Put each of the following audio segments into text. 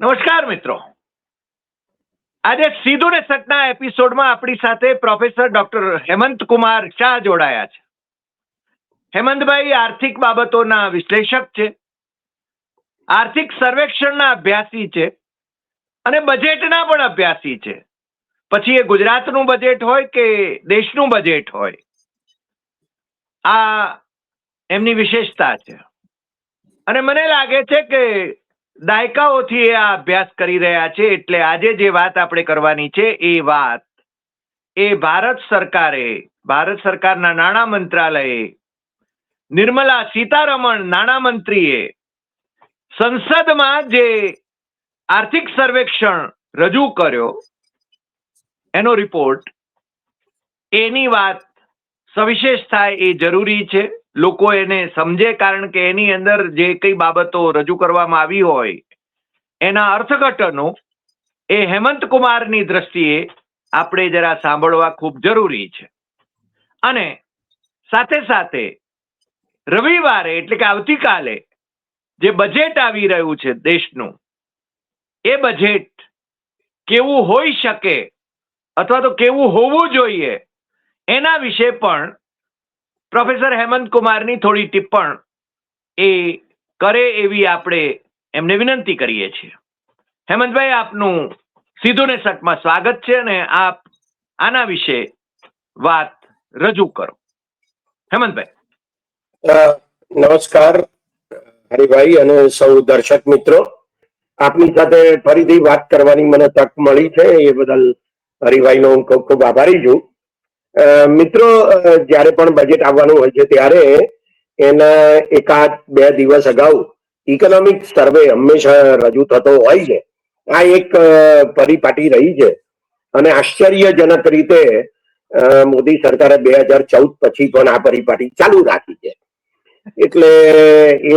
નમસ્કાર મિત્રો. આજે સીધું ને સટના એપિસોડમાં આપણી સાથે પ્રોફેસર ડોક્ટર હેમંત કુમાર શાહ જોડાયા છે. હેમંતભાઈ આર્થિક બાબતોના વિશ્લેષક છે, આર્થિક સર્વેક્ષણના અભ્યાસી છે અને બજેટના પણ અભ્યાસી છે. પછી એ ગુજરાતનું બજેટ હોય કે દેશનું બજેટ હોય, આ એમની વિશેષતા છે. અને મને લાગે છે કે દાયકાઓથી એ આ અભ્યાસ કરી રહ્યા છે. એટલે આજે જે વાત આપણે કરવાની છે એ વાત ભારત સરકારના નાણાં મંત્રાલયે નિર્મલા સીતારમણ નાણામંત્રીએ સંસદમાં જે આર્થિક સર્વેક્ષણ રજૂ કર્યો એનો રિપોર્ટ, એની વાત સવિશેષ થાય એ જરૂરી છે. લોકો એને સમજે, કારણ કે એની અંદર જે કઈ બાબતો રજૂ કરવામાં આવી હોય એના અર્થઘટનો એ હેમંત કુમારની દ્રષ્ટિએ આપણે જરા સાંભળવા ખૂબ જરૂરી છે. અને સાથે સાથે રવિવારે એટલે કે આવતીકાલે જે બજેટ આવી રહ્યું છે દેશનું, એ બજેટ કેવું હોઈ શકે અથવા તો કેવું હોવું જોઈએ એના વિશે પણ પ્રોફેસર હેમંત કુમારની થોડી ટિપ્પણ એ કરે એવી આપણે એમને વિનંતી કરીએ છીએ. હેમંતભાઈ, આપનું સીધું ને સટમાં સ્વાગત છે અને આપ આના વિશે વાત રજૂ કરો. હેમંતભાઈ. નમસ્કાર હરિભાઈ અને સૌ દર્શક મિત્રો. આપની સાથે ફરીથી વાત કરવાની મને તક મળી છે, એ બદલ હરિભાઈનો હું ખૂબ ખૂબ આભારી છું. મિત્રો, જ્યારે પણ બજેટ આવવાનું હોય છે ત્યારે એના એકાદ બે દિવસ અગાઉ ઇકોનોમિક સર્વે હંમેશા રજૂ થતો હોય છે. આ એક પરિપાટી રહી છે અને આશ્ચર્યજનક રીતે મોદી સરકારે 2014 પછી પણ આ પરિપાટી ચાલુ રાખી છે. એટલે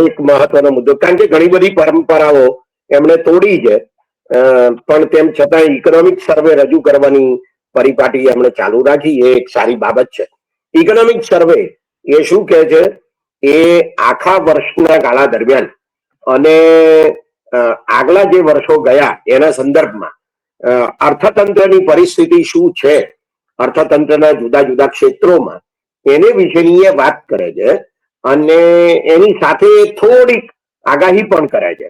એક મહત્વનો મુદ્દો, કારણ કે ઘણી બધી પરંપરાઓ એમણે તોડી છે, પણ તેમ છતાં ઇકોનોમિક સર્વે રજૂ કરવાની પરિપાટી એમણે ચાલુ રાખી. એ એક સારી બાબત છે. ઇકોનોમિક સર્વે એ શું કહે છે? એ આખા વર્ષના ગાળા દરમિયાન અને આગલા જે વર્ષો ગયા એના સંદર્ભમાં અર્થતંત્રની પરિસ્થિતિ શું છે, અર્થતંત્રના જુદા જુદા ક્ષેત્રોમાં, એને વિશેની એ વાત કરે છે. અને એની સાથે થોડીક આગાહી પણ કરે છે,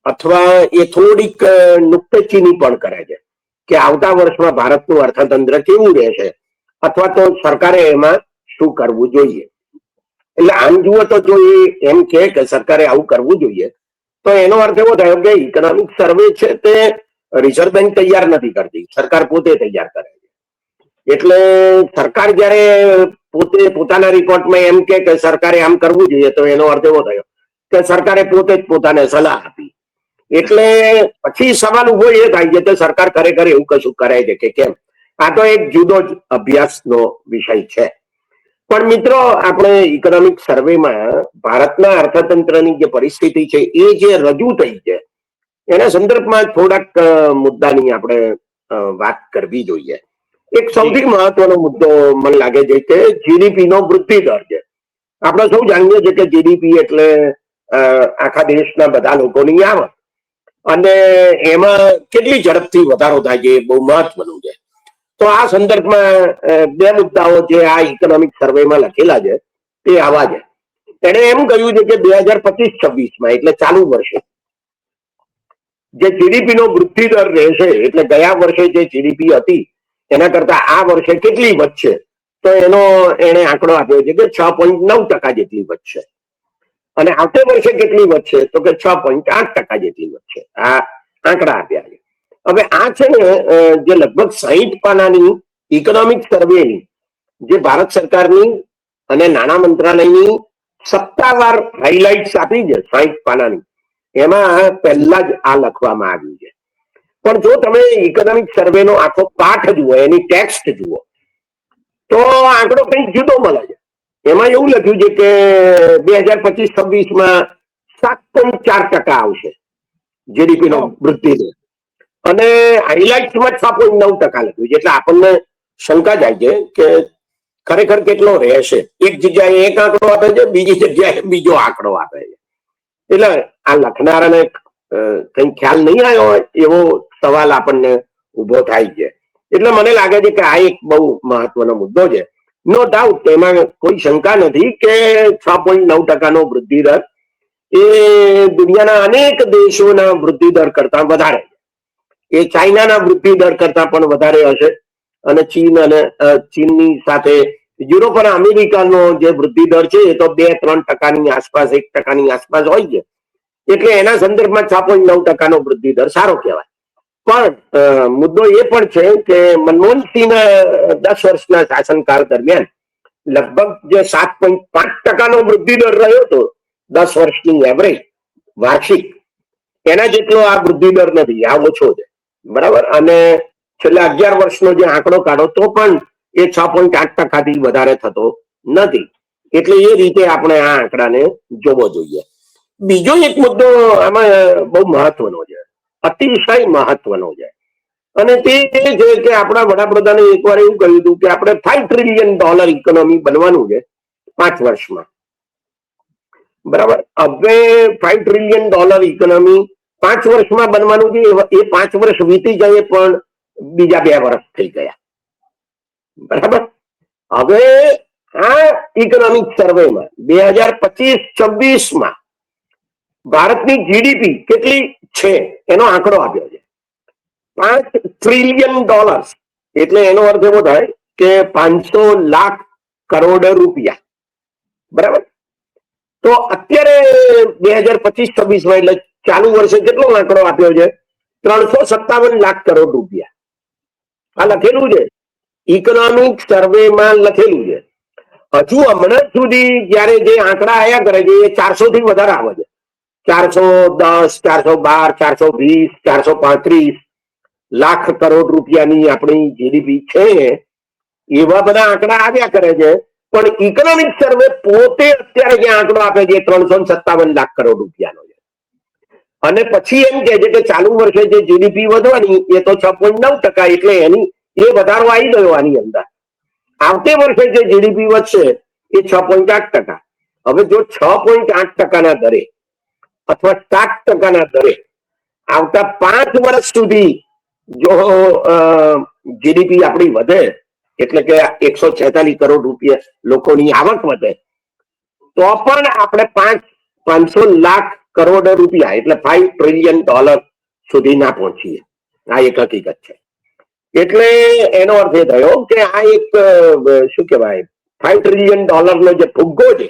અથવા એ થોડીક નુક્તેચીની પણ કરે છે કે આવતા વર્ષમાં ભારતનું અર્થતંત્ર કેવું રહેશે, અથવા તો સરકારે એમાં શું કરવું જોઈએ. એટલે આમ જુઓ તો જો એ એમ કે સરકારે આવું કરવું જોઈએ, તો એનો અર્થ એવો થયો કે ઇકોનોમિક સર્વે છે તે રિઝર્વ બેંક તૈયાર નથી કરતી, સરકાર પોતે તૈયાર કરે છે. એટલે સરકાર જયારે પોતે પોતાના રિપોર્ટમાં એમ કે સરકારે આમ કરવું જોઈએ, તો એનો અર્થ એવો થયો કે સરકારે પોતે જ પોતાને સલાહ આપી. એટલે પછી સવાલ ઉભો એ થાય છે કે સરકાર ખરેખર એવું કશું કરે છે કે કેમ. આ તો એક જુદો જ અભ્યાસનો વિષય છે. પણ મિત્રો, આપણે ઇકોનોમિક સર્વેમાં ભારતના અર્થતંત્રની જે પરિસ્થિતિ છે એ જે રજૂ થઈ છે એના સંદર્ભમાં થોડાક મુદ્દાની આપણે વાત કરવી જોઈએ. એક સૌથી મહત્વનો મુદ્દો મને લાગે છે કે જીડીપી નો વૃદ્ધિ દર છે. આપણે સૌ જાણીએ છીએ કે જીડીપી એટલે આખા દેશના બધા લોકોની આવક, અને એમાં કેટલી ઝડપથી વધારો થાય છે એ બહુ મહત્વનું છે. તો આ સંદર્ભમાં બે મુદ્દાઓ જે આ ઇકોનોમિક સર્વેમાં લખેલા છે તે આવા છે. એને એમ કહ્યું છે કે 2025-26માં એટલે ચાલુ વર્ષે જે જીડીપી નો વૃદ્ધિ દર રહેશે, એટલે ગયા વર્ષે જે જીડીપી હતી એના કરતા આ વર્ષે કેટલી વધશે, તો એનો એને આંકડો આપ્યો છે કે 6.9% જેટલી વધશે. અને આવતે વર્ષે કેટલી વધશે, તો કે 6.8% જેટલી વધશે. આ આંકડા આપ્યા છે. હવે આ છે ને જે લગભગ 60 પાનાની ઇકોનોમિક સર્વેની જે ભારત સરકારની અને નાણાં મંત્રાલયની સત્તાવાર હાઇલાઇટ્સ આપી છે 60 પાનાની, એમાં પહેલા જ આ લખવામાં આવ્યું છે. પણ જો તમે ઇકોનોમિક સર્વેનો આખો પાઠ જુઓ, એની ટેક્સ્ટ જુઓ, તો આંકડો કંઈક જુદો મળે છે. એમાં એવું લખ્યું છે કે 2025-26માં 7.4% આવશે જીડીપી નો વૃદ્ધિ દર, અને હાઇલાઇટ્સમાં 6.9% લખ્યું છે. એટલે આપણને શંકા જાય છે કે ખરેખર કેટલો રહેશે. એક જગ્યાએ એક આંકડો આપે છે, બીજી જગ્યાએ બીજો આંકડો આપે છે. એટલે આ લખનારાને કઈ ખ્યાલ નહીં આવ્યો હોય એવો સવાલ આપણને ઉભો થાય છે. એટલે મને લાગે છે કે આ એક બહુ મહત્વનો મુદ્દો છે. નો ડાઉટ એમાં કોઈ શંકા નથી કે 6.9% વૃદ્ધિ દર એ દુનિયાના અનેક દેશોના વૃદ્ધિ દર કરતા વધારે, એ ચાઇનાના વૃદ્ધિ દર કરતા પણ વધારે હશે. અને ચીનની સાથે યુરોપ અને અમેરિકાનો જે વૃદ્ધિ દર છે એ તો 2-3%ની આસપાસ, 1%ની આસપાસ હોય છે. એટલે એના સંદર્ભમાં 6.9%નો વૃદ્ધિ દર સારો કહેવાય. પણ મુદ્દો એ પણ છે કે મનમોહનસિંહના 10 વર્ષના શાસનકાળ દરમિયાન લગભગ જે 7.5%નો વૃદ્ધિ દર રહ્યો હતો 10 વર્ષની એવરેજ વાર્ષિક, એના જેટલો આ વૃદ્ધિ દર નથી, આ ઓછો છે. બરાબર. અને છેલ્લા 11 વર્ષનો જે આંકડો કાઢો તો પણ એ 6.8%થી વધારે થતો નથી. એટલે એ રીતે આપણે આ આંકડાને જોવો જોઈએ. બીજો એક મુદ્દો આમાં બહુ મહત્વનો છે, અતિશય મહત્વનો છે, અને તે એ છે કે આપણા વડાપ્રધાને એકવાર એવું કહ્યું હતું કે આપણે $5 ટ્રિલિયન ઇકોનોમી બનવાનું છે 5 વર્ષમાં. બરાબર. હવે $5 ટ્રિલિયન ઇકોનોમી 5 વર્ષમાં બનવાનું છે. એ 5 વર્ષ વીતી જાય પણ બીજા 2 વર્ષ થઈ ગયા. બરાબર. હવે આ ઇકોનોમિક સર્વેમાં 2025-26માં ભારતની જીડીપી કેટલી છે એનો આંકડો આપ્યો છે, $5 ટ્રિલિયન. એટલે એનો અર્થ એવો થાય કે 500 લાખ કરોડ રૂપિયા. બરાબર. તો અત્યારે 2025-26માં એટલે ચાલુ વર્ષે કેટલો આંકડો આપ્યો છે? 357 લાખ કરોડ રૂપિયા. આ લખેલું છે, ઇકોનોમિક સર્વેમાં લખેલું છે. હજુ હમણાં સુધી જયારે જે આંકડા આયા કરે છે એ 400 થી વધારે આવે છે. 410, 412, 420, 435 લાખ કરોડ રૂપિયાની આપણી જીડીપી છે. એવા બધા આંકડા આવ્યા કરે છે. પણ ઇકોનોમિક સર્વે પોતે અત્યારે જે આંકડો આપે છે 357 લાખ કરોડ રૂપિયાનો છે. અને પછી એમ કે છે કે ચાલુ વર્ષે જે જીડીપી વધવાની એ તો 6.9%, એટલે એની એ વધારો આવી ગયો આની અંદર. આવતે વર્ષે જે જીડીપી વધશે એ 6.8%. હવે જો 6.8%ના દરે અથવા 7%ના દરે આવતા 5 વર્ષ સુધી જો જીડીપી આપણી વધે, એટલે કે 146 કરોડ રૂપિયા લોકોની આવક વધે, તો પણ આપણે 500 લાખ કરોડ રૂપિયા એટલે $5 ટ્રિલિયન સુધી ના પહોંચીએ. આ એક હકીકત છે. એટલે એનો અર્થ એ થયો કે આ એક શું કહેવાય, $5 ટ્રિલિયન નો જે ફુગ્ગો છે,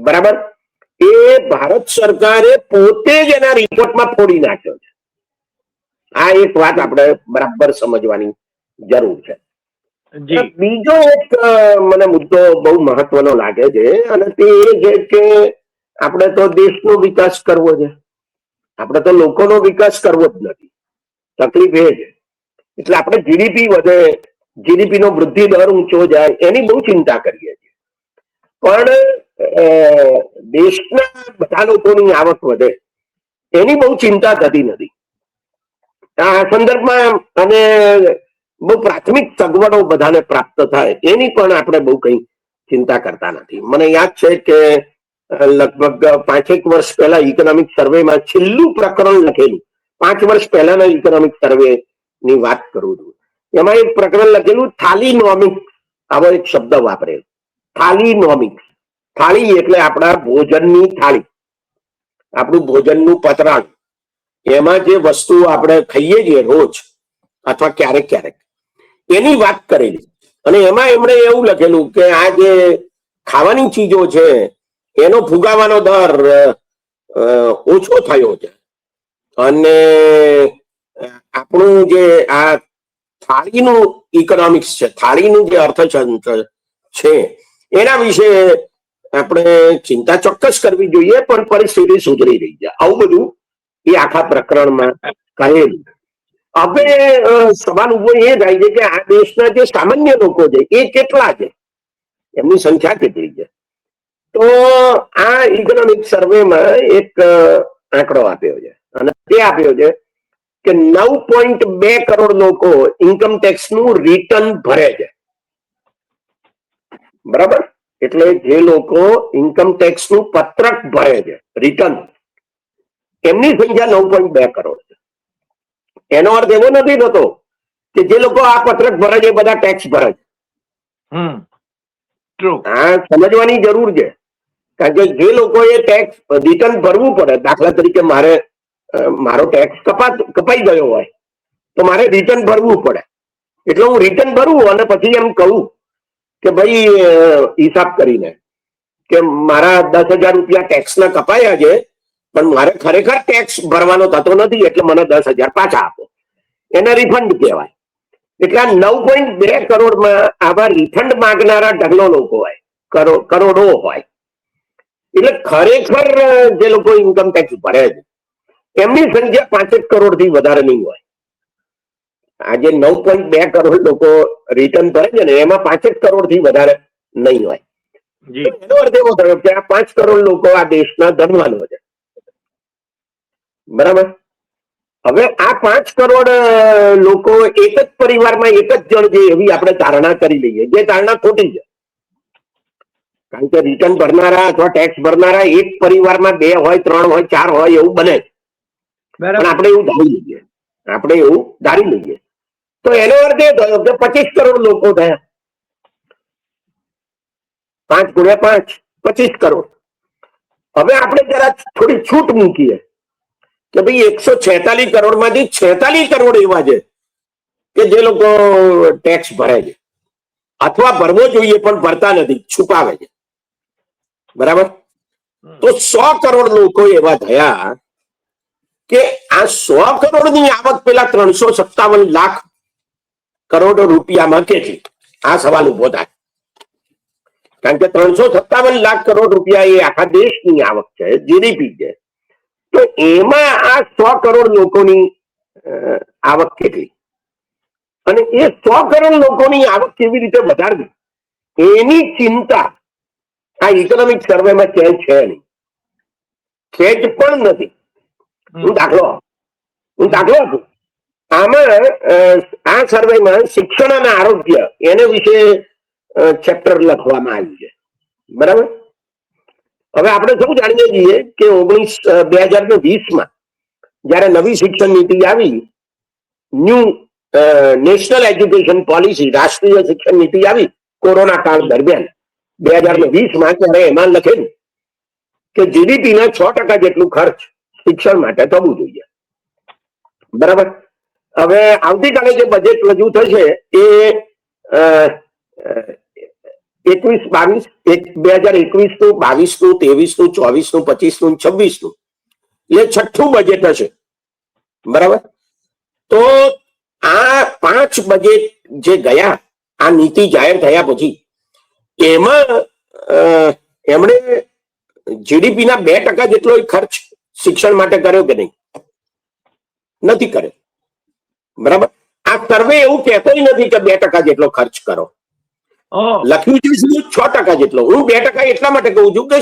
બરાબર, એ ભારત સરકારે પોતે જ એના રિપોર્ટમાં ફોડી નાખ્યો છે. આ એક વાત આપણે બરાબર સમજવાની જરૂર છે. બીજો એક મને મુદ્દો બહુ મહત્વનો લાગે છે, અને તે એ છે કે આપણે તો દેશનો વિકાસ કરવો છે, આપણે તો લોકોનો વિકાસ કરવો જ નથી. તકલીફ એ છે. એટલે આપણે જીડીપી વધે, જીડીપી નો વૃદ્ધિ દર ઊંચો જાય એની બહુ ચિંતા કરીએ છીએ. પણ દેશના બધા લોકોની આવક વધે એની બહુ ચિંતા થતી નથી. આ સંદર્ભમાં અને બહુ પ્રાથમિક સગવડો બધાને પ્રાપ્ત થાય એની પણ આપણે બહુ કઈ ચિંતા કરતા નથી. મને યાદ છે કે લગભગ 5-1 વર્ષ પહેલા ઇકોનોમિક સર્વેમાં છેલ્લું પ્રકરણ લખેલું, 5 વર્ષ પહેલાના ઇકોનોમિક સર્વે ની વાત કરું છું, એમાં એક પ્રકરણ લખેલું થાલીનોમિક્સ. આવો એક શબ્દ વાપરેલો, થાલીનોમિક્સ. થાળી એટલે આપણા ભોજનની થાળી, આપણું ભોજનનું પતરાણ, એમાં જે વસ્તુ આપણે ખાઈએ છીએ રોજ અથવા ક્યારેક ક્યારેક, એની વાત કરેલી. અને એમાં એમણે એવું લખેલું કે આ જે ખાવાની ચીજો છે એનો ફુગાવાનો દર ઓછો થયો છે. અને આપણું જે આ થાળીનું ઇકોનોમિક્સ છે, થાળીનું જે અર્થતંત્ર છે એના વિશે આપણે ચિંતા ચોક્કસ કરવી જોઈએ, પણ પરિસ્થિતિ સુધરી રહી છે. આવું બધું એ આખા પ્રકરણમાં કહેલું. હવે સવાલ ઉભો એ થાય છે કે આ દેશના જે સામાન્ય લોકો છે એ કેટલા છે, એમની સંખ્યા કેટલી છે? તો આ ઇકોનોમિક સર્વેમાં એક આંકડો આપ્યો છે, અને તે આપ્યો છે કે 9.2 કરોડ લોકો ઇન્કમ ટેક્સ નું રિટર્ન ભરે છે. બરાબર. એટલે જે લોકો ઇન્કમ ટેક્સ નું પત્રક ભરે છે, રિટર્ન, એમની સંખ્યા 9.2 કરોડ છે. એનો અર્થ એવો નથી થતો કે જે લોકો આ પત્રક ભરે છે એ બધા ટેક્સ ભરે છે. ટ્રુ. આ સમજવાની જરૂર છે. કારણ કે જે લોકોએ ટેક્સ રિટર્ન ભરવું પડે, દાખલા તરીકે મારો ટેક્સ કપાઈ ગયો હોય તો મારે રિટર્ન ભરવું પડે. એટલે હું રિટર્ન ભરું અને પછી એમ કહું કે ભાઈ હિસાબ કરીને કે મારા 10,000 રૂપિયા ટેક્સના કપાયા છે, પણ મારે ખરેખર ટેક્સ ભરવાનો થતો નથી, એટલે મને 10,000 પાછા આપો. એને રિફંડ કહેવાય. એટલે આ 9.2 કરોડમાં આવા રિફંડ માંગનારા ઢગલો લોકો હોય, કરોડો હોય. એટલે ખરેખર જે લોકો ઇન્કમ ટેક્સ ભરે છે એમની સંખ્યા 5 કરોડ થી વધારે નહીં હોય. આજે 9.2 કરોડ લોકો રિટર્ન ભરે છે ને એમાં 5 કરોડ થી વધારે નહીં હોય. એનો અર્થ એવો થયો કે આ 5 કરોડ લોકો આ દેશના ધનવાનો છે. બરાબર. હવે આ 5 કરોડ લોકો એક જ પરિવારમાં એક જ જણ છે એવી આપણે ધારણા કરી લઈએ, જે ધારણા ખોટી છે. કારણ કે રિટર્ન ભરનારા અથવા ટેક્સ ભરનારા એક પરિવારમાં 2 હોય, 3 હોય, 4 હોય એવું બને. પણ આપણે એવું ધારી લઈએ. તો એનો અર્થ એ થયો કે 25 કરોડ લોકો થયા. 5 ગુણ્યા 5, 25 કરોડ. હવે આપણે જરા થોડી છૂટ મૂકીએ કે ભાઈ 146 કરોડમાંથી 46 કરોડ એવા છે કે જે લોકો ટેક્સ ભરે છે અથવા ભરવો જોઈએ પણ ભરતા નથી, છુપાવે છે. બરાબર. તો 100 કરોડ લોકો એવા થયા કે આ 100 કરોડની આવક પેલા 357 લાખ કરોડ રૂપિયામાં કેટલી? આ સવાલ ઉભો થાય. કારણ કે 357 લાખ કરોડ રૂપિયા એ આખા દેશની આવક છે, જીડીપી છે. તો એમાં આ 100 કરોડ લોકોની આવક કેટલી, અને એ 100 કરોડ લોકોની આવક કેવી રીતે વધારવી એની ચિંતા આ ઇકોનોમિક સર્વેમાં ક્યાંય છે નહીં, ખેંચ પણ નથી. હું દાખલો આપું. આમાં આ સર્વેમાં શિક્ષણ અને આરોગ્ય એને વિશે ચેપ્ટર લખવામાં આવ્યું છે. બરાબર. હવે આપણે સૌ જાણીએ છીએ કે 2020માં જયારે નવી શિક્ષણ નીતિ આવી, ન્યૂ નેશનલ એજ્યુકેશન પોલિસી, રાષ્ટ્રીય શિક્ષણ નીતિ આવી કોરોના કાળ દરમિયાન 2020માં, ત્યારે એમાં લખેલું કે જીડીપી ના 6% જેટલું ખર્ચ શિક્ષણ માટે થવું જોઈએ. બરાબર. હવે આવતીકાલે જે બજેટ રજૂ થશે એ 2021, 22નું, 23નું, 24નું, 25નું, 26નું એ 6થું બજેટ હશે. બરાબર. તો આ 5 બજેટ જે ગયા આ નીતિ જાહેર થયા પછી એમાં એમણે જીડીપી ના 2% જેટલો ખર્ચ શિક્ષણ માટે કર્યો કે નહીં? નથી કર્યો. બરાબર. આ સર્વે એવું કહેતો નથી કે 2% જેટલો ખર્ચ કરો. લખ્યું છે 6% જેટલો. હું 2% એટલા માટે કહું છું કે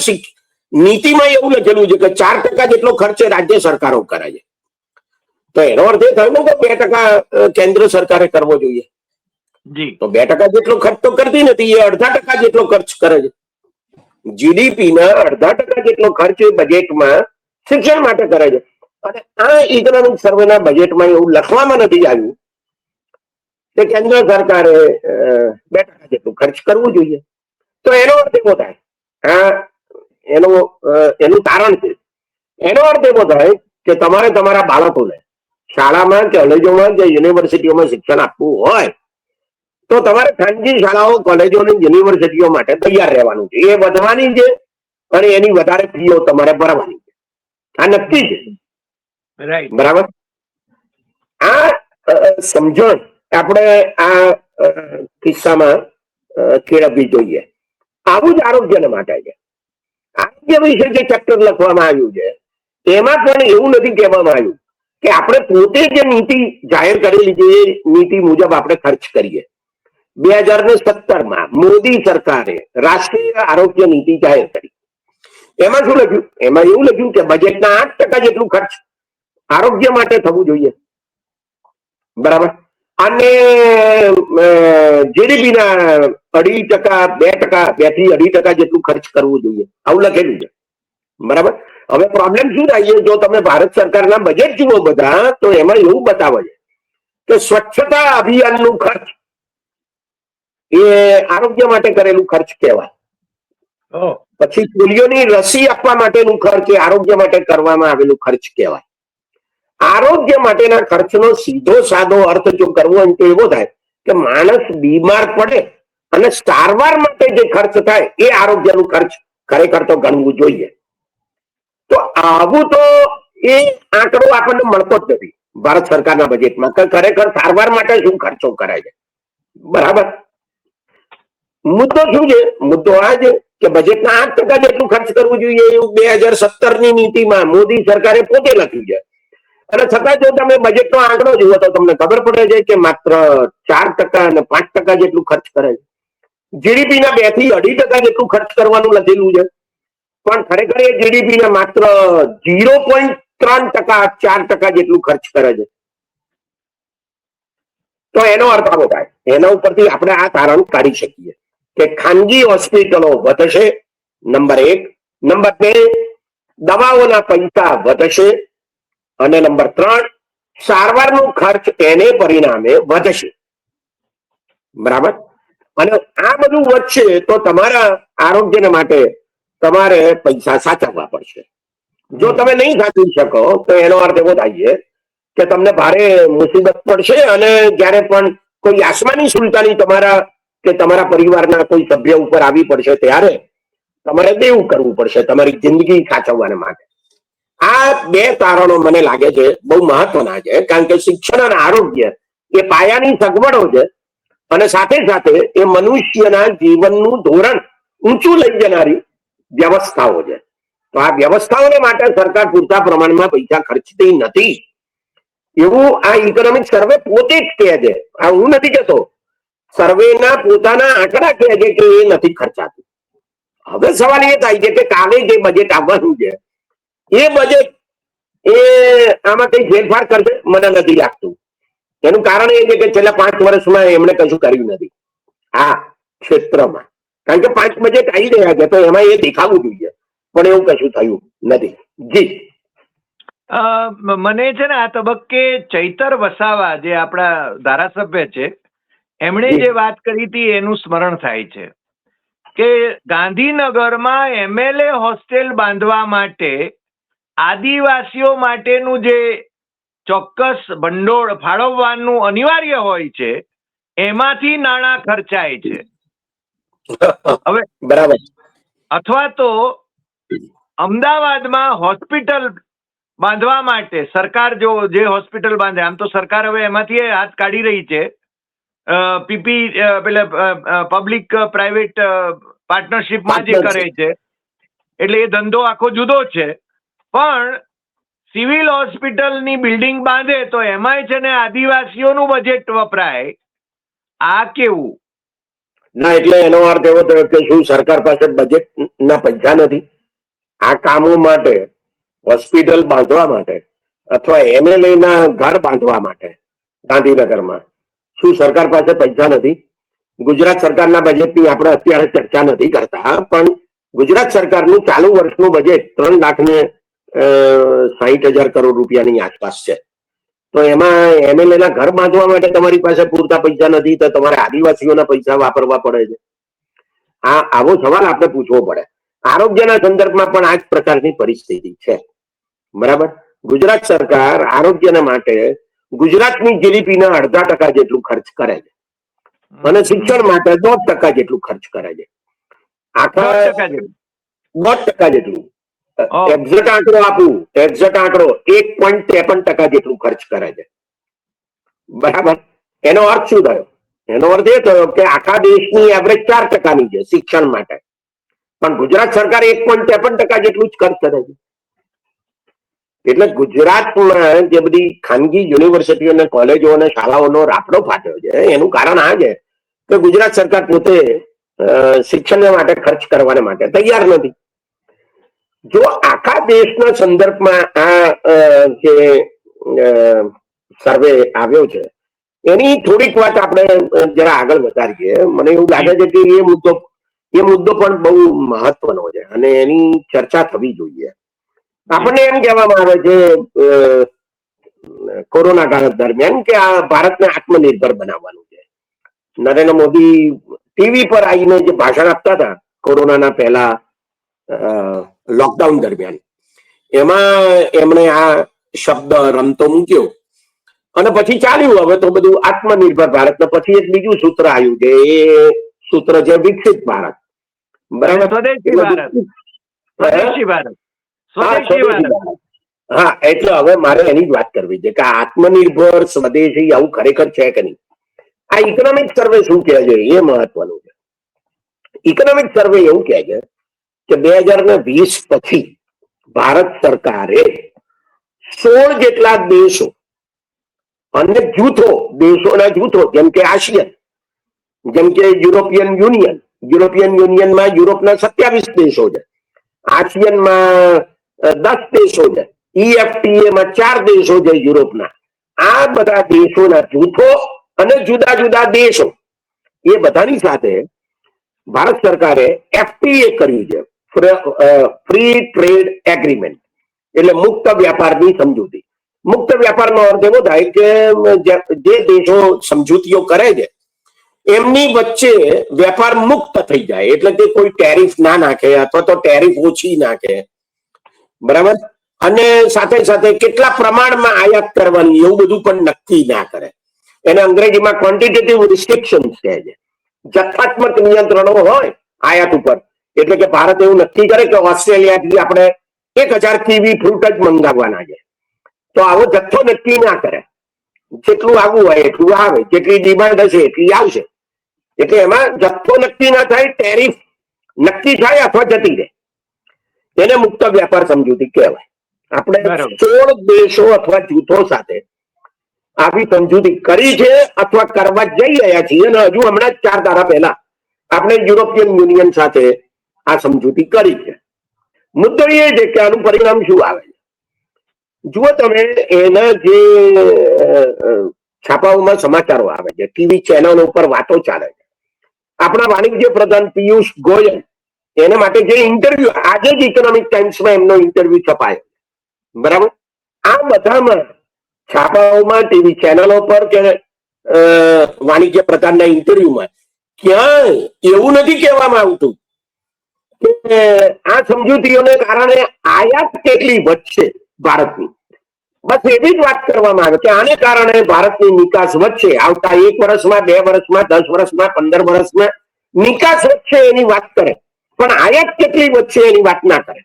નીતિમાં એવું લખેલું છે કે 4% જેટલો ખર્ચ રાજ્ય સરકારો કરે છે. તો એનો અર્થ એ થયો કે 2% કેન્દ્ર સરકારે કરવો જોઈએ. તો 2% જેટલો ખર્ચ તો કરતી નથી, એ 0.5% જેટલો ખર્ચ કરે છે. જીડીપી ના 0.5% જેટલો ખર્ચ બજેટમાં શિક્ષણ માટે કરે છે. અને આ ઇકોનોમિક સર્વેના બજેટમાં એવું લખવામાં નથી આવ્યું કે કેન્દ્ર સરકારે 2% જેટલું ખર્ચ કરવું જોઈએ. તો એનો અર્થ એવો થાય, એનું તારણ છે. એનો અર્થ એવો થાય કે તમારે તમારા બાળકોને શાળામાં કે કોલેજોમાં કે યુનિવર્સિટીઓમાં શિક્ષણ આપવું હોય તો તમારે ખાનગી શાળાઓ, કોલેજો અને યુનિવર્સિટીઓ માટે તૈયાર રહેવાનું છે. એ વધવાની છે અને એની વધારે ફીઓ તમારે ભરવાની છે. આ નક્કી છે. બરાબર. આ સમજણ આપણે આ કિસ્સામાં કેળવવી જોઈએ. આવું જ આરોગ્યને માટે છે. આરોગ્ય વિશે જે ચેપ્ટર લખવામાં આવ્યું છે એમાં પણ એવું નથી કહેવામાં આવ્યું કે આપણે પોતે જે નીતિ જાહેર કરેલી છે એ નીતિ મુજબ આપણે ખર્ચ કરીએ. 2017માં મોદી સરકારે રાષ્ટ્રીય આરોગ્ય નીતિ જાહેર કરી. એમાં શું લખ્યું? એમાં એવું લખ્યું કે બજેટના 8% જેટલું ખર્ચ આરોગ્ય માટે થવું જોઈએ. બરાબર. અને જીડીપી ના 2.5%, 2% 2 થી 2.5% જેટલું ખર્ચ કરવું જોઈએ, આવું લખેલું છે. બરાબર. હવે પ્રોબ્લેમ શું થાય છે, જો તમે ભારત સરકારના બજેટ જુઓ બધા, તો એમાં એવું બતાવે છે કે સ્વચ્છતા અભિયાનનું ખર્ચ એ આરોગ્ય માટે કરેલું ખર્ચ કહેવાય. પછી પોલિયોની રસી આપવા માટેનું ખર્ચ એ આરોગ્ય માટે કરવામાં આવેલું ખર્ચ કહેવાય. આરોગ્ય માટેના ખર્ચનો સીધો સાદો અર્થ જો કરવો હોય તો એવો થાય કે માણસ બીમાર પડે અને સારવાર માટે જે ખર્ચ થાય એ આરોગ્યનું ખર્ચ ખરેખર તો ગણવું જોઈએ. તો આવું તો એ આંકડો આપણને મળતો જ નથી ભારત સરકારના બજેટમાં કે ખરેખર સારવાર માટે શું ખર્ચો કરાય છે. બરાબર. મુદ્દો શું છે? મુદ્દો આ છે કે બજેટના 8% જેટલું ખર્ચ કરવું જોઈએ એવું 2017ની નીતિમાં મોદી સરકારે પોતે લખ્યું છે. અને છતાં જો તમે બજેટનો આંકડો જુઓ તો તમને ખબર પડે છે કે માત્ર 4% અને 5% જેટલું ખર્ચ કરે છે. જીડીપીના 2 થી 2.5% જેટલું ખર્ચ કરવાનું લખેલું છે, પણ ખરેખર એ જીડીપીના માત્ર 0.3%, 4% જેટલું ખર્ચ કરે છે. તો એનો અર્થ આવો થાય. એના ઉપરથી આપણે આ તારણ કાઢી શકીએ કે ખાનગી હોસ્પિટલો વધશે, નંબર 1. નંબર 2, દવાઓના પૈસા વધશે, અને નંબર 3, સારવારનો ખર્ચ એને પરિણામે વધશે. બરાબર. અને આ બધું વધશે તો તમારા આરોગ્ય માટે તમારે પૈસા સાચવવા પડશે. જો તમે નહીં સાચવી શકો તો એનો અર્થ એવો થાય છે કે તમને ભારે મુસીબત પડશે, અને જ્યારે પણ કોઈ આસમાની સુલતાની તમારા કે તમારા પરિવારના કોઈ સભ્ય ઉપર આવી પડશે ત્યારે તમારે દેવું કરવું પડશે તમારી જિંદગી સાચવવાના માટે. આ 2 તારણો મને લાગે છે બહુ મહત્વના છે, કારણ કે શિક્ષણ અને આરોગ્ય એ પાયાની સગવડો છે, અને સાથે સાથે એ મનુષ્યના જીવનનું ધોરણ ઊંચું લઈ જનારી વ્યવસ્થાઓ છે. તો આ વ્યવસ્થાઓને માટે સરકાર પૂરતા પ્રમાણમાં પૈસા ખર્ચતી નથી એવું આ ઇકોનોમિક સર્વે પોતે જ કહે છે. આ હું નથી કહેતો, સર્વેના પોતાના આંકડા કહે છે કે એ નથી ખર્ચાતું. હવે સવાલ એ થાય છે કે કાલે જે બજેટ આવવાનું છે એ બજેટ એ આમાં કઈ ફેરફાર કરશે? મને નથી લાગતું. એનું કારણ એ છે કે છેલ્લા 5 વર્ષમાં એમણે કશું કર્યું નથી આ ક્ષેત્રમાં. કારણ કે 5 બજેટ આવી રહ્યા છે તો એમાં એ દેખાવું જોઈએ, પણ એવું કશું થયું નથી. જી મને છે ને આ તબક્કે ચૈતર વસાવા જે આપણા ધારાસભ્ય છે એમણે જે વાત કરી હતી એનું સ્મરણ થાય છે કે ગાંધીનગરમાં MLA હોસ્ટેલ બાંધવા માટે આદિવાસીઓ માટેનું જે ચોક્કસ ભંડોળ ફાળવવાનું અનિવાર્ય હોય છે એમાંથી નાણાં ખર્ચાય છે. હવે બરાબર. અથવા તો અમદાવાદમાં હોસ્પિટલ બાંધવા માટે સરકાર જો જે હોસ્પિટલ બાંધે, આમ તો સરકાર હવે એમાંથી હાથ કાઢી રહી છે, પીપી પેલા પબ્લિક પ્રાઇવેટ પાર્ટનરશિપમાં જે કરે છે, એટલે એ ધંધો આખો જુદો છે. પણ સિવિલ હોસ્પિટલની બિલ્ડિંગ બાંધે તો એમાંય છે ને આદિવાસીઓનું બજેટ વપરાય. આ કેવું? ના, એટલે એનો અર્થ એવો થયો કે શું સરકાર પાસે બજેટ ના પૈસા નથી આ કામો માટે, હોસ્પિટલ બાંધવા માટે અથવા MLA ના ઘર બાંધવા માટે ગાંધીનગરમાં? શું સરકાર પાસે પૈસા નથી? ગુજરાત સરકારના બજેટની આપણે અત્યારે ચર્ચા નથી કરતા, પણ ગુજરાત સરકારનું ચાલુ વર્ષનું બજેટ 3,60,000 કરોડ રૂપિયાની આસપાસ છે. તો એમાં MLA ના ઘર બાંધવા માટે તમારી પાસે પૂરતા પૈસા નથી તો તમારે આદિવાસીઓના પૈસા વાપરવા પડે છે. આવો સવાલ આપણે પૂછવો પડે. આરોગ્યના સંદર્ભમાં પણ આ જ પ્રકારની પરિસ્થિતિ છે. બરાબર. ગુજરાત સરકાર આરોગ્યના માટે ગુજરાતની જીડીપીના 0.5% જેટલું ખર્ચ કરે છે, અને શિક્ષણ માટે 1.5% જેટલું ખર્ચ કરે છે. આખા 1.5% જેટલું. એક્ઝેક્ટ આંકડો આપું, એક્ઝેક્ટ આંકડો 1.53% જેટલું ખર્ચ કરે છે. બરાબર. એનો અર્થ શું થયો? એનો અર્થ એ થયો કે આખા દેશની એવરેજ 4%ની છે શિક્ષણ માટે, પણ ગુજરાત સરકાર 1.53% જેટલું જ ખર્ચ કરે છે. એટલે ગુજરાતમાં જે બધી ખાનગી યુનિવર્સિટીઓ અને કોલેજો અને શાળાઓનો રાફડો ફાટ્યો છે એનું કારણ આ છે કે ગુજરાત સરકાર પોતે શિક્ષણ માટે ખર્ચ કરવા માટે તૈયાર નથી. જો આખા દેશના સંદર્ભમાં આ જે સર્વે આવ્યો છે એની થોડીક વાત આપણે જરા આગળ વધારીએ. મને એવું લાગે છે કે એ મુદ્દો પણ બહુ મહત્વનો છે અને એની ચર્ચા થવી જોઈએ. આપણને એમ કહેવામાં આવે છે કોરોના કાળ દરમિયાન કે આ ભારતને આત્મનિર્ભર બનાવવાનું છે. નરેન્દ્ર મોદી ટીવી પર આવીને જે ભાષણ આપતા હતા કોરોનાના પહેલા લોકડાઉન દરમિયાન, એમાં એમણે આ શબ્દ રમતો મૂક્યો અને પછી ચાલ્યું. હવે તો બધું આત્મનિર્ભર ભારત ને પછી એક બીજું સૂત્ર આવ્યું છે, એ સૂત્ર છે વિકસિત ભારત. બરાબર, સ્વદેશી ભારત. સ્વદેશી ભારત. સ્વદેશી ભારત. હા, એટલે હવે મારે એની જ વાત કરવી છે કે આત્મનિર્ભર સ્વદેશી આવું ખરેખર છે કે નહીં. આ ઇકોનોમિક સર્વે શું કહે છે એ મહત્વનું છે. ઇકોનોમિક સર્વે એવું કહે છે કે 2020 પછી ભારત સરકારે 16 જેટલા દેશો અને જૂથો, દેશોના જૂથો, જેમ કે આસિયન, જેમ કે યુરોપિયન યુનિયનમાં યુરોપના 27 દેશો છે, આસિયનમાં 10 દેશો છે, EFTA માં 4 દેશો છે યુરોપના. આ બધા દેશોના જૂથો અને જુદા જુદા દેશો, એ બધાની સાથે ભારત સરકારે FTA કર્યું છે, ફ્રી ટ્રેડ એગ્રીમેન્ટ, એટલે મુક્ત વ્યાપારની સમજૂતી. મુક્ત વ્યાપારનો અર્થ એવો થાય કે જે દેશો સમજૂતીઓ કરે છે એમની વચ્ચે વેપાર મુક્ત થઈ જાય, એટલે કે કોઈ ટેરિફ ના નાખે અથવા તો ટેરિફ ઓછી નાખે, બરાબર, અને સાથે સાથે કેટલા પ્રમાણમાં આયાત કરવાની એવું બધું પણ નક્કી ના કરે. એને અંગ્રેજીમાં ક્વોન્ટિટેટિવ રિસ્ટ્રિક્શન્સ કહે છે. જથ્થાત્મક નિયંત્રણો હોય આયાત ઉપર, એટલે કે ભારત એવું નક્કી કરે કે ઓસ્ટ્રેલિયાથી આપણે 1000 કીવી ફ્રૂટ જ મંગાવવાના છે, તો આવો જથ્થો નક્કી ના કરે. જેટલું આવવું હોય એટલું આવે, જેટલી ડિમાન્ડ હશે એટલી આવશે. એટલે એમાં જથ્થો નક્કી ના થાય, ટેરિફ નક્કી થાય અથવા જતી રહે, એને મુક્ત વ્યાપાર સમજૂતી કહેવાય. આપણે 16 દેશો અથવા જૂથો સાથે આવી સમજૂતી કરી છે અથવા કરવા જઈ રહ્યા છીએ, અને હજુ હમણાં જ 4 દાડા પહેલા આપણે યુરોપિયન યુનિયન સાથે આ સમજૂતી કરી છે. મુદ્દો એ છે કે આનું પરિણામ શું આવે છે. જુઓ તમે, એના જે છાપાઓમાં સમાચારો આવે છે, ટીવી ચેનલો ઉપર વાતો ચાલે છે, આપણા વાણિજ્ય પ્રધાન પિયુષ ગોયલ એને માટે જે ઇન્ટરવ્યુ, આજે જ ઇકોનોમિક ટાઈમ્સમાં એમનો ઇન્ટરવ્યુ છપાયો, બરાબર. આ બધામાં છાપાઓમાં, ટીવી ચેનલો પર કે વાણિજ્ય પ્રધાનના ઇન્ટરવ્યુમાં ક્યાંય એવું નથી કહેવામાં આવતું કે આ સમજૂતીઓને કારણે આયાત કેટલી વધશે ભારતની. બસ એવી જ વાત કરવામાં આવે કે આને કારણે ભારતની નિકાસ વધશે, આવતા 1 વર્ષમાં, 2 વર્ષમાં, 10 વર્ષમાં, 15 વર્ષમાં નિકાસ વધશે એની વાત કરે, પણ આયાત કેટલી વધશે એની વાત ના કરે.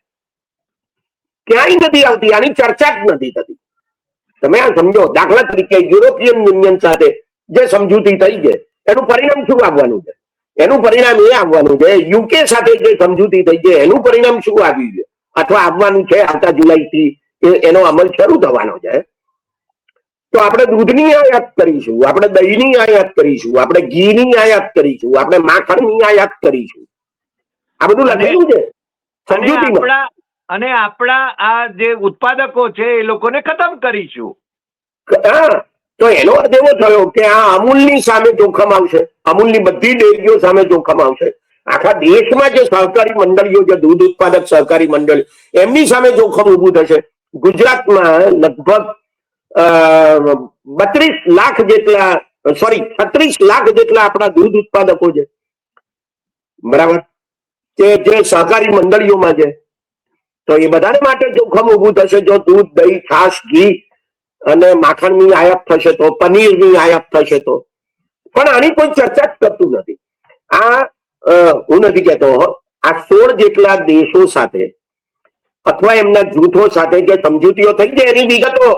ક્યાંય નથી આવતી, આની ચર્ચા જ નથી થતી. તમે આ સમજો, દાખલા તરીકે યુરોપિયન યુનિયન સાથે જે સમજૂતી થઈ છે એનું પરિણામ શું આવવાનું છે? એનું પરિણામ એ આવવાનું છે, યુકે સાથે જે સમજૂતી થઈ છે એનું પરિણામ શું આવ્યું છે અથવા આવવાનું છે, આવતા જુલાઈથી એનો અમલ શરૂ થવાનો છે. તો આપણે દૂધની આયાત કરીશું, આપણે દહીંની આયાત કરીશું, આપણે ઘીની આયાત કરીશું, આપણે માખણની આયાત કરીશું. આ બધું લખેલું છે સમજૂતીમાં. અને આપણા આ જે ઉત્પાદકો છે એ લોકોને ખતમ કરીશું. હા, તો એનો અર્થ એવો થયો કે આ અમૂલની સામે જોખમ આવશે, અમૂલની બધી ડેરીઓ સામે જોખમ આવશે, આખા દેશમાં જે સહકારી મંડળીઓ છે, દૂધ ઉત્પાદક સહકારી મંડળ, એમની સામે જોખમ ઊભું થશે. ગુજરાતમાં લગભગ 36 લાખ જેટલા આપણા દૂધ ઉત્પાદકો છે, બરાબર, કે જે સહકારી મંડળીઓમાં છે. તો એ બધાને માટે જોખમ ઊભું થશે જો દૂધ, દહીં, છાશ, ઘી અને માખણની આયાત થશે તો, પનીરની આયાત થશે તો. પણ આની કોઈ ચર્ચા જ કરતું નથી. આ હું નથી કહેતો, આ 16 જેટલા દેશો સાથે અથવા એમના જૂથો સાથે જે સમજૂતીઓ થઈ છે એની વિગતો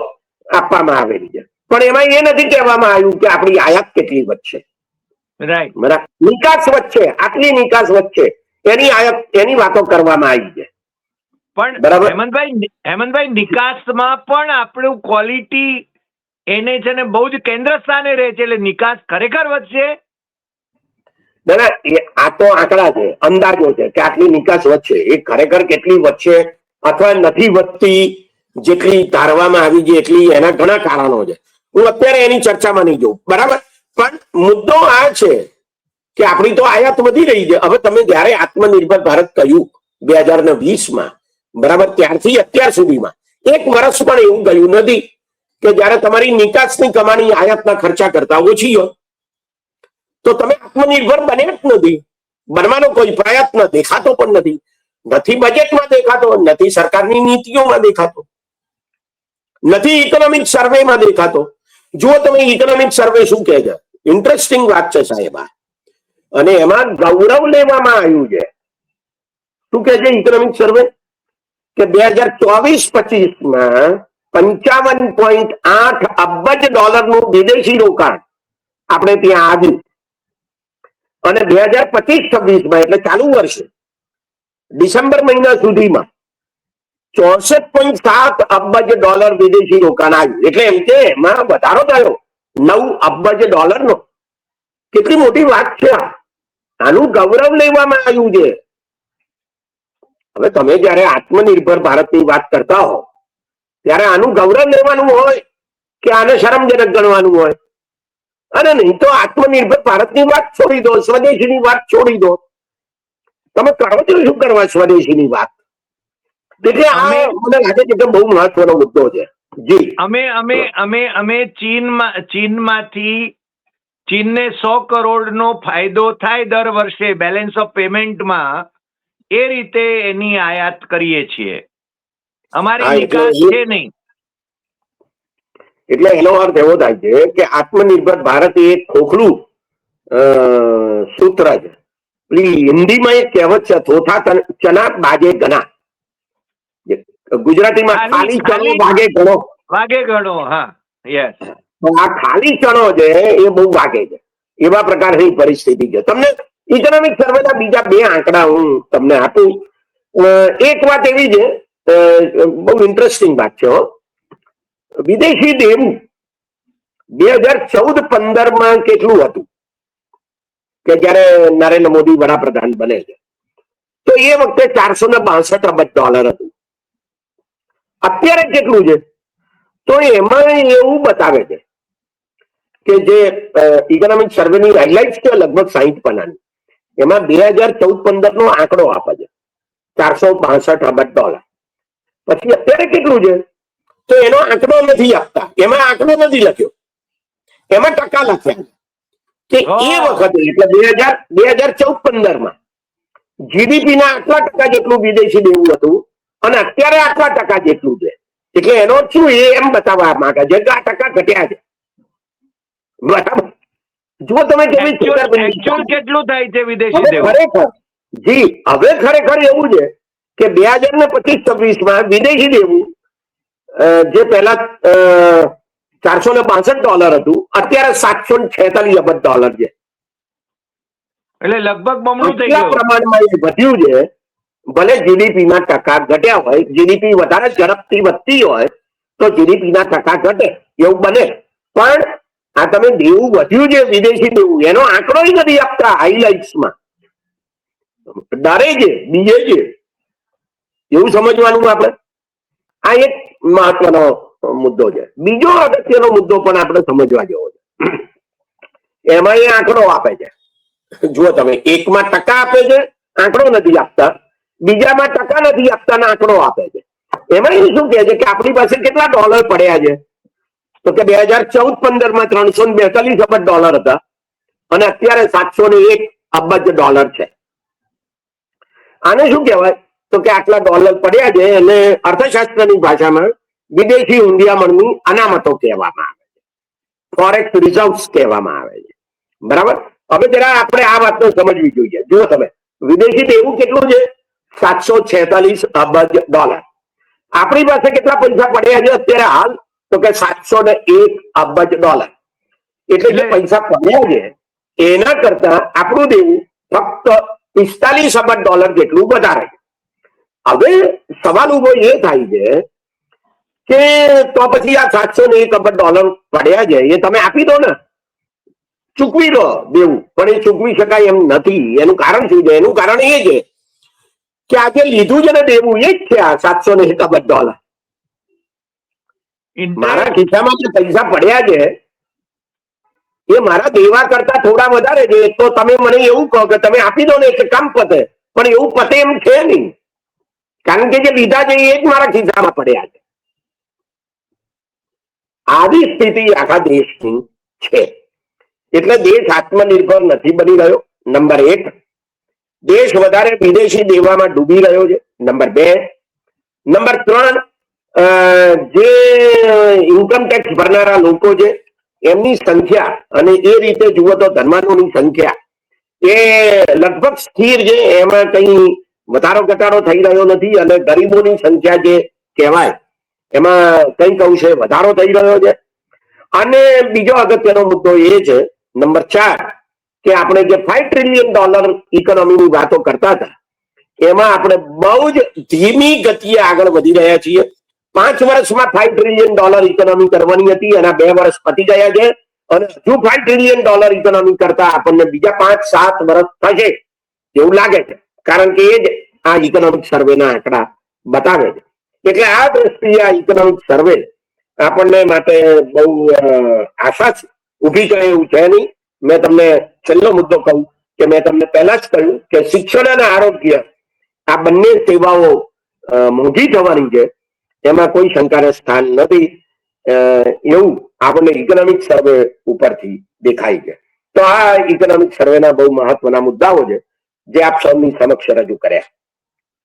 આપવામાં આવેલી છે, પણ એમાં એ નથી કહેવામાં આવ્યું કે આપણી આયાત કેટલી વધશે, બરાબર, નિકાસ વધશે, આટલી નિકાસ વધશે, એની વાતો કરવામાં આવી છે. પણ હેમંતભાઈ, નિકાસમાં પણ આપણું ક્વોલિટી એને છે ને બહુ જ કેન્દ્ર સ્થાને રહે છે, એટલે નિકાસ ખરેખર વધશે. ના, આ તો આંકડા છે, અંદાજો છે કે આટલી નિકાસ વધશે. એ ખરેખર કેટલી વધશે અથવા નથી વધતી જેટલી ધારવામાં આવી છે એટલી, એના ઘણા કારણો છે. હું અત્યારે એની ચર્ચામાં નહીં જોઉં, બરાબર. પણ મુદ્દો આ છે કે આપણી તો આયાત વધી રહી છે. હવે તમે જયારે આત્મનિર્ભર ભારત કહ્યું 2020માં, બરાબર, ત્યારથી અત્યાર સુધીમાં એક વર્ષ પણ એવું ગયું નથી કે જયારે તમારી નિકાસની કમાણી આયાતના ખર્ચા કરતા ઓછી હોય. તો તમે આત્મનિર્ભર બને જ નથી, બનવાનો કોઈ પ્રયત્ન દેખાતો પણ નથી. નથી બજેટમાં દેખાતો, નથી સરકારની નીતિઓમાં દેખાતો, નથી ઇકોનોમિક સર્વેમાં દેખાતો. જુઓ તમે ઇકોનોમિક સર્વે શું કહે છે, ઇન્ટરેસ્ટિંગ વાત છે સાહેબ આ. અને એમાં ગૌરવ લેવામાં આવ્યું છે. શું કહે છે ઇકોનોમિક સર્વે? કે 2024-25માં 55.8 અબજ ડોલરનું વિદેશી રોકાણ આપણે ત્યાં આવ્યું. અને 2025-26માં એટલે ચાલુ વર્ષે ડિસેમ્બર મહિના સુધીમાં 64.7 અબજ ડોલર વિદેશી રોકાણ આવ્યું. એટલે એમ કે એમાં વધારો થયો 9 અબજ ડોલરનો. કેટલી મોટી વાત છે આ. આનું ગૌરવ લેવામાં આવ્યું છે. હવે તમે જયારે આત્મનિર્ભર ભારતની વાત કરતા હો ત્યારે આનું ગૌરવ લેવાનું હોય કે આને શરમજનક ગણવાનું હોય? અરે નહીં તો આત્મનિર્ભર ભારતની વાત છોડી દો, સ્વદેશીની વાત છોડી દો. તમે કરો છો શું કરવા સ્વદેશીની વાત? એટલે આ મને લાગે છે કે બહુ મહત્વનો મુદ્દો છે. જી, અમે ચીનને 100 કરોડનો ફાયદો થાય દર વર્ષે બેલેન્સ ઓફ પેમેન્ટમાં, એ રીતે એની આયાત કરીએ છીએ. અમારી નિકાસ છે નહીં. એટલે એનો અર્થ એવો થાય છે કે આત્મનિર્ભર ભારત એ એક ખોખલું સૂત્ર છે. હિન્દીમાં એક કહેવત છે, થોથા ચના બાગે ગણા. ગુજરાતીમાં ખાલી ચણો ભાગે ગણો. વાગે ગણો, હા, યસ. આ ખાલી ચણો છે એ બહુ વાગે છે, એવા પ્રકારની પરિસ્થિતિ છે. તમને ઇકોનોમિક સર્વેના બીજા 2 આંકડા હું તમને આપું. એક વાત એવી છે, બહુ ઇન્ટરેસ્ટિંગ વાત છે. વિદેશી દેવું 2014-15માં કેટલું હતું કે જયારે નરેન્દ્ર મોદી વડાપ્રધાન બને છે? તો એ વખતે 462 અબજ ડોલર હતું. અત્યારે કેટલું છે? તો એમાં એવું બતાવે છે કે જે ઇકોનોમિક સર્વેની હેડલાઇન્સ છે લગભગ 60 પાનાની, એમાં 2014-15નો આંકડો આપે છે 462 અબજ ડોલર. પછી અત્યારે કેટલું છે તો એનો આંકડો નથી આપતા, એમાં આંકડો નથી લખ્યો, એમાં ટકા લખ્યા કે એ વખતે એટલે 2014-15માં જીડીપી ના આટલા ટકા જેટલું વિદેશી દેવું હતું અને અત્યારે આટલા ટકા જેટલું છે. એટલે એનો શું એ એમ બતાવવા માંગે છે કે આ ટકા ઘટ્યા છે. બરાબર, જો તમે કેવી કેટલું થાય છે વિદેશી દેવું? ખરેખર જી, હવે ખરેખર એવું છે કે 2025-26માં વિદેશી દેવું જે પહેલા 462 ડોલર હતું, અત્યારે 746 અબજ ડોલર છે. એટલે લગભગ બમણું થઈ ગયું. પ્રમાણમાં એ વધ્યું છે. ભલે જીડીપી ના ટકા ઘટ્યા હોય, જીડીપી વધારે ઝડપથી વધતી હોય તો જીડીપી ના ટકા ઘટે એવું બને, પણ આ તમે દેવું વધ્યું છે વિદેશી દેવું એનો આંકડો નથી આપતા હાઈલાઇટ્સમાં. ડરે છે, બીજે છે, એવું સમજવાનું આપણે. આ એક મહત્વનો મુદ્દો છે. બીજો અગત્યનો મુદ્દો પણ આપણે સમજવા જેવો છે. એમાં એ આંકડો આપે છે. જુઓ તમે, એકમાં ટકા આપે છે, આંકડો નથી આપતા. બીજામાં ટકા નથી આપતા ને આંકડો આપે છે. એમાં એ શું કહે છે કે આપણી પાસે કેટલા ડોલર પડ્યા છે? તો કે 2014-15માં 342 અબજ ડોલર હતા અને અત્યારે 701 અબજ ડોલર છે. આને શું કહેવાય? તો કે આટલા ડોલર પડ્યા છે અને અર્થશાસ્ત્રની ભાષામાં વિદેશી ઊંડિયામણની અનામતો કહેવામાં આવે છે, ફોરેક્સ રિઝર્વ્સ કહેવામાં આવે છે. બરાબર, હવે જરા આપણે આ વાતને સમજવી જોઈએ. જુઓ તમે, વિદેશી દેવું કેટલું છે? 746 અબજ ડોલર. આપણી પાસે કેટલા પૈસા પડ્યા છે અત્યારે હાલ? તો કે 701 અબજ ડોલર. એટલે જે પૈસા પડ્યા છે એના કરતા આપણું દેવું ફક્ત 45 અબજ ડોલર જેટલું વધારે છે. હવે સવાલ ઉભો એ થાય છે કે તો પછી આ 701 અબજ ડોલર પડ્યા છે એ તમે આપી દો ને, ચૂકવી દો દેવું. પણ એ ચૂકવી શકાય એમ નથી. એનું કારણ શું છે? એનું કારણ એ છે કે આજે લીધું છે ને દેવું એ જ છે આ 701 અબજ ડોલર. મારા ખિસ્સામાં જે પૈસા પડ્યા છે એ મારા દેવા કરતા થોડા વધારે છે. તો તમે મને એવું કહો કે તમે આપી દો ને એટલે કામ પતે, પણ એવું પતે એમ છે નહીં. કારણ કે જે લીધા છે એ જ મારા ખિસ્સામાં પડ્યા છે. આવી સ્થિતિ આખા દેશની છે. એટલે દેશ આત્મનિર્ભર નથી બની રહ્યો, નંબર 1. દેશ વધારે વિદેશી દેવામાં ડૂબી રહ્યો છે, નંબર 2. નંબર 3, જે ઇન્કમ ટેક્સ ભરનારા લોકો છે એમની સંખ્યા અને એ રીતે જુઓ તો ધનવાનોની સંખ્યા એ લગભગ સ્થિર છે, એમાં કઈ વધારો ઘટાડો થઈ રહ્યો નથી. અને ગરીબોની સંખ્યા જે કહેવાય એમાં કંઈક અંશે વધારો થઈ રહ્યો છે. અને બીજો અગત્યનો મુદ્દો એ છે, નંબર 4, કે આપણે જે $5 ટ્રિલિયન ઇકોનોમીની વાતો કરતા હતા એમાં આપણે બહુ જ ધીમી ગતિએ આગળ વધી રહ્યા છીએ. 5 વર્ષમાં $5 ટ્રિલિયન ઇકોનોમી કરવાની હતી, એના 2 વર્ષ પતી ગયા છે. અને હજુ $5 ટ્રિલિયન ઇકોનોમી કરતા આપણને બીજા 5-7 વર્ષ થશે એવું લાગે છે, કારણ કે એ જ આ ઇકોનોમિક સર્વેના આંકડા બતાવે છે. એટલે આ દ્રષ્ટિએ આ ઇકોનોમિક સર્વે આપણને માટે બહુ આશા ઉભી કરે એવું છે નહીં. મેં તમને છેલ્લો મુદ્દો કહું કે મેં તમને પહેલા જ કહ્યું કે શિક્ષણ અને આરોગ્ય આ બંને સેવાઓ મોંઘી થવાની છે, એમાં કોઈ શંકાને સ્થાન નથી. એવું આપણને ઇકોનોમિક સર્વે ઉપરથી દેખાય છે. તો આ ઇકોનોમિક સર્વેના બહુ મહત્વના મુદ્દાઓ છે જે આપ સૌની સમક્ષ રજૂ કર્યા.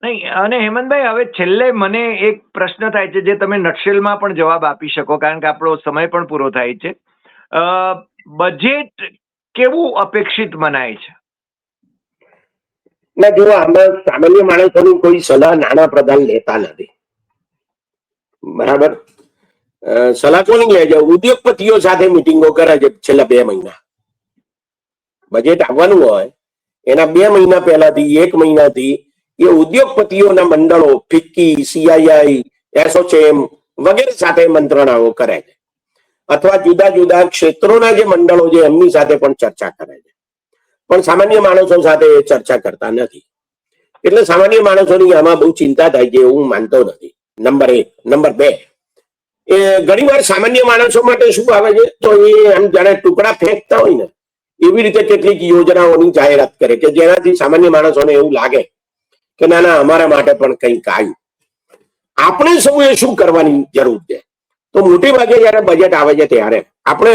નહીં, અને હેમંતભાઈ હવે છેલ્લે મને એક પ્રશ્ન થાય છે જે તમે નટશેલમાં પણ જવાબ આપી શકો, કારણ કે આપણો સમય પણ પૂરો થાય છે. બજેટ કેવું અપેક્ષિત મનાય છે? ના, જો આમાં સામાન્ય માણસોની કોઈ સલાહ નાના પ્રધાન લેતા નથી, બરાબર? સલાહ કોની લે છે? ઉદ્યોગપતિઓ સાથે મિટિંગો કરે છે છેલ્લા 2 મહિના. બજેટ આવવાનું હોય એના 2 મહિના પહેલાથી, 1 મહિનાથી એ ઉદ્યોગપતિઓના મંડળો ફિક્કી, CII, એસોચેમ વગેરે સાથે મંત્રણાઓ કરે છે, અથવા જુદા જુદા ક્ષેત્રોના જે મંડળો છે એમની સાથે પણ ચર્ચા કરે છે. પણ સામાન્ય માણસો સાથે એ ચર્ચા કરતા નથી. એટલે સામાન્ય માણસોની આમાં બહુ ચિંતા થાય છે એવું માનતો નથી, નંબર 1. નંબર 2, એ ઘણીવાર સામાન્ય માણસો માટે શું આવે છે તો એ એમ જાણે ટુકડા ફેંકતા હોય ને એવી રીતે કેટલીક યોજનાઓની જાહેરાત કરે કે જેનાથી સામાન્ય માણસોને એવું લાગે કે ના ના, અમારા માટે પણ કંઈક આવ્યું. આપણે સૌએ શું કરવાની જરૂર છે? તો મોટે ભાગે જયારે બજેટ આવે છે ત્યારે આપણે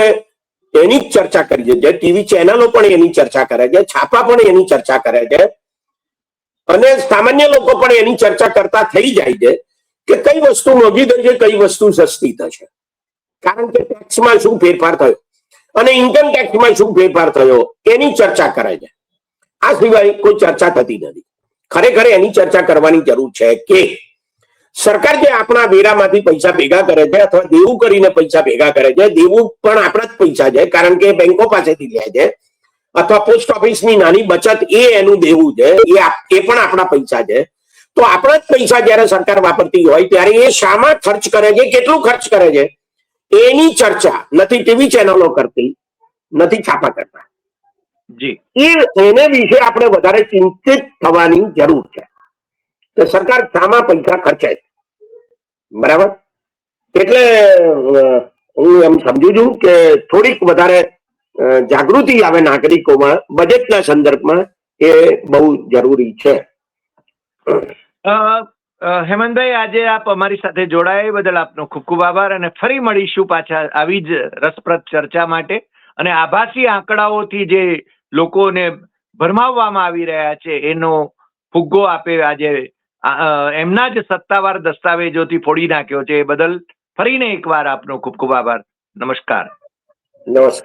એની જ ચર્ચા કરીએ છીએ. ટીવી ચેનલો પણ એની ચર્ચા કરે છે, છાપા પણ એની ચર્ચા કરે છે, અને સામાન્ય લોકો પણ એની ચર્ચા કરતા થઈ જાય છે કે કઈ વસ્તુ મોંઘી થઈ છે, કઈ વસ્તુ સસ્તી થશે. કારણ કે ટેક્સમાં શું ફેરફાર થયો અને ઇન્કમ ટેક્સમાં શું ફેરફાર થયો એની ચર્ચા કરે છે. આ સિવાય કોઈ ચર્ચા થતી નથી. ખરેખર એની ચર્ચા કરવાની જરૂર છે કે સરકાર જે આપણા વેરામાંથી પૈસા ભેગા કરે છે અથવા દેવું કરીને પૈસા ભેગા કરે છે, દેવું પણ આપણા જ પૈસા છે કારણ કે બેંકો પાસેથી લે છે, અથવા પોસ્ટ ઓફિસની નાની બચત એ એનું દેવું છે, એ પણ આપણા પૈસા છે. તો આપણા જ પૈસા જયારે સરકાર વાપરતી હોય ત્યારે એ શામાં ખર્ચ કરે છે, કેટલું ખર્ચ કરે છે એની ચર્ચા નથી ટીવી ચેનલો કરતી, નથી છાપા કરતા. એને વિશે આપણે વધારે ચિંતિત થવાની જરૂર છે કે સરકાર શામાં પૈસા ખર્ચે છે, બરાબર? એટલે હું એમ સમજુ છું કે થોડીક વધારે જાગૃતિ આવે નાગરિકોમાં બજેટના સંદર્ભમાં, એ બહુ જરૂરી છે. હેમંતભાઈ, આજે આપ અમારી સાથે જોડાયા એ બદલ આપનો ખૂબ ખૂબ આભાર, અને ફરી મળીશું પાછા આવી જ રસપ્રદ ચર્ચા માટે. અને આભાસી આંકડાઓથી જે લોકોને ભરમાવવામાં આવી રહ્યા છે એનો ફુગ્ગો આપે આજે એમના જ સત્તાવાર દસ્તાવેજોથી ફોડી નાખ્યો છે, એ બદલ ફરીને એકવાર આપનો ખૂબ ખૂબ આભાર. નમસ્કાર. નમસ્કાર.